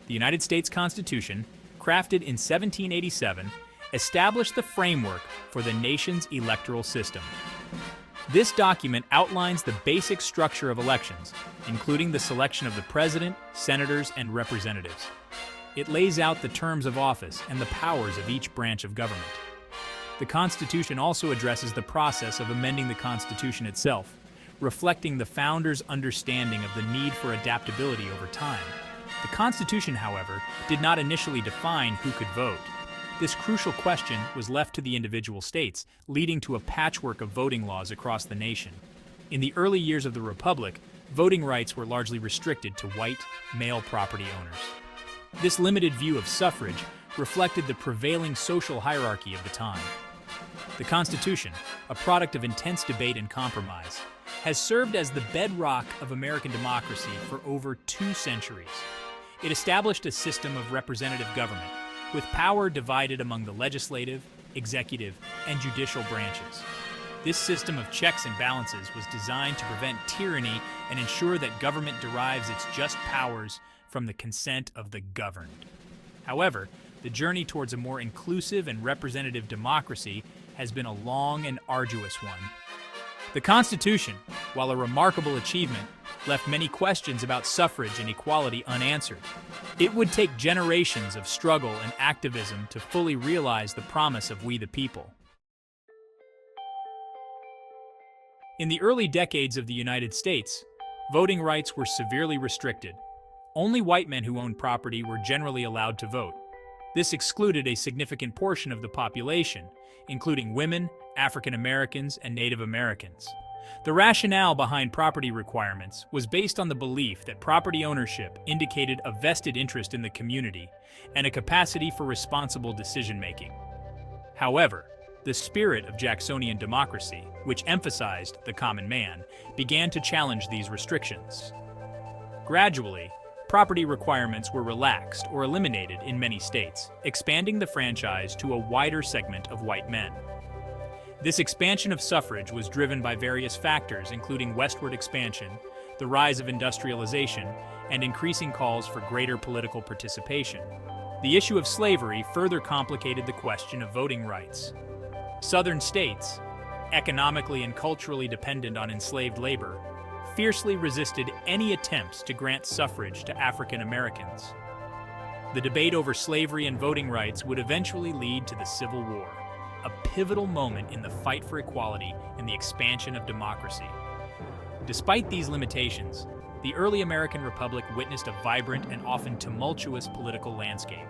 the United States Constitution, crafted in 1787, established the framework for the nation's electoral system. This document outlines the basic structure of elections, including the selection of the president, senators, and representatives. It lays out the terms of office and the powers of each branch of government. The Constitution also addresses the process of amending the Constitution itself, reflecting the founders' understanding of the need for adaptability over time. The Constitution, however, did not initially define who could vote. This crucial question was left to the individual states, leading to a patchwork of voting laws across the nation. In the early years of the Republic, voting rights were largely restricted to white, male property owners. This limited view of suffrage reflected the prevailing social hierarchy of the time. The Constitution, a product of intense debate and compromise, has served as the bedrock of American democracy for over 2 centuries. It established a system of representative government, with power divided among the legislative, executive, and judicial branches. This system of checks and balances was designed to prevent tyranny and ensure that government derives its just powers from the consent of the governed. However, the journey towards a more inclusive and representative democracy has been a long and arduous one. The Constitution, while a remarkable achievement, left many questions about suffrage and equality unanswered. It would take generations of struggle and activism to fully realize the promise of we the people. In the early decades of the United States, voting rights were severely restricted. Only white men who owned property were generally allowed to vote. This excluded a significant portion of the population, including women, African Americans, and Native Americans. The rationale behind property requirements was based on the belief that property ownership indicated a vested interest in the community and a capacity for responsible decision-making. However, the spirit of Jacksonian democracy, which emphasized the common man, began to challenge these restrictions. Gradually, property requirements were relaxed or eliminated in many states, expanding the franchise to a wider segment of white men. This expansion of suffrage was driven by various factors, including westward expansion, the rise of industrialization, and increasing calls for greater political participation. The issue of slavery further complicated the question of voting rights. Southern states, economically and culturally dependent on enslaved labor, fiercely resisted any attempts to grant suffrage to African Americans. The debate over slavery and voting rights would eventually lead to the Civil War, a pivotal moment in the fight for equality and the expansion of democracy. Despite these limitations, the early American Republic witnessed a vibrant and often tumultuous political landscape.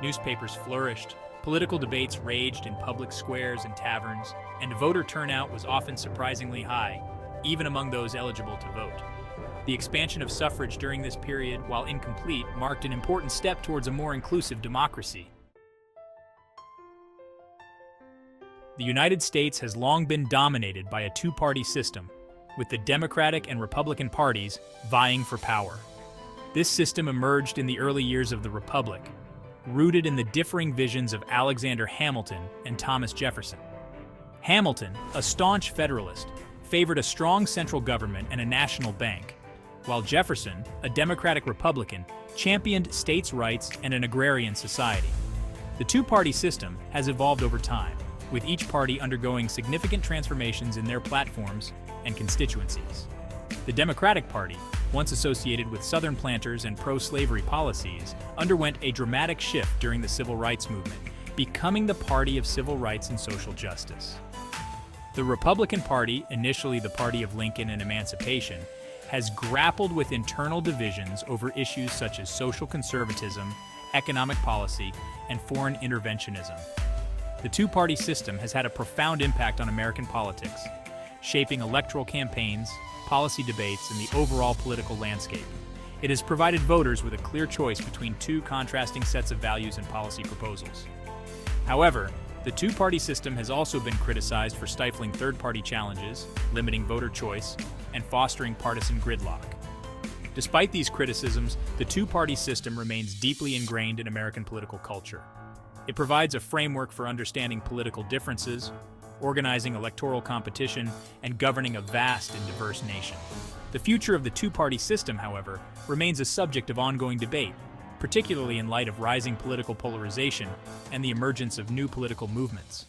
Newspapers flourished, political debates raged in public squares and taverns, and voter turnout was often surprisingly high, even among those eligible to vote. The expansion of suffrage during this period, while incomplete, marked an important step towards a more inclusive democracy. The United States has long been dominated by a 2-party system, with the Democratic and Republican parties vying for power. This system emerged in the early years of the Republic, rooted in the differing visions of Alexander Hamilton and Thomas Jefferson. Hamilton, a staunch Federalist, favored a strong central government and a national bank, while Jefferson, a Democratic Republican, championed states' rights and an agrarian society. The 2-party system has evolved over time, with each party undergoing significant transformations in their platforms and constituencies. The Democratic Party, once associated with Southern planters and pro-slavery policies, underwent a dramatic shift during the Civil Rights Movement, becoming the party of civil rights and social justice. The Republican Party, initially the party of Lincoln and emancipation, has grappled with internal divisions over issues such as social conservatism, economic policy, and foreign interventionism. The 2-party system has had a profound impact on American politics, shaping electoral campaigns, policy debates, and the overall political landscape. It has provided voters with a clear choice between 2 contrasting sets of values and policy proposals. However, the 2-party system has also been criticized for stifling third-party challenges, limiting voter choice, and fostering partisan gridlock. Despite these criticisms, the 2-party system remains deeply ingrained in American political culture. It provides a framework for understanding political differences, organizing electoral competition, and governing a vast and diverse nation. The future of the 2-party system, however, remains a subject of ongoing debate. particularly in light of rising political polarization and the emergence of new political movements.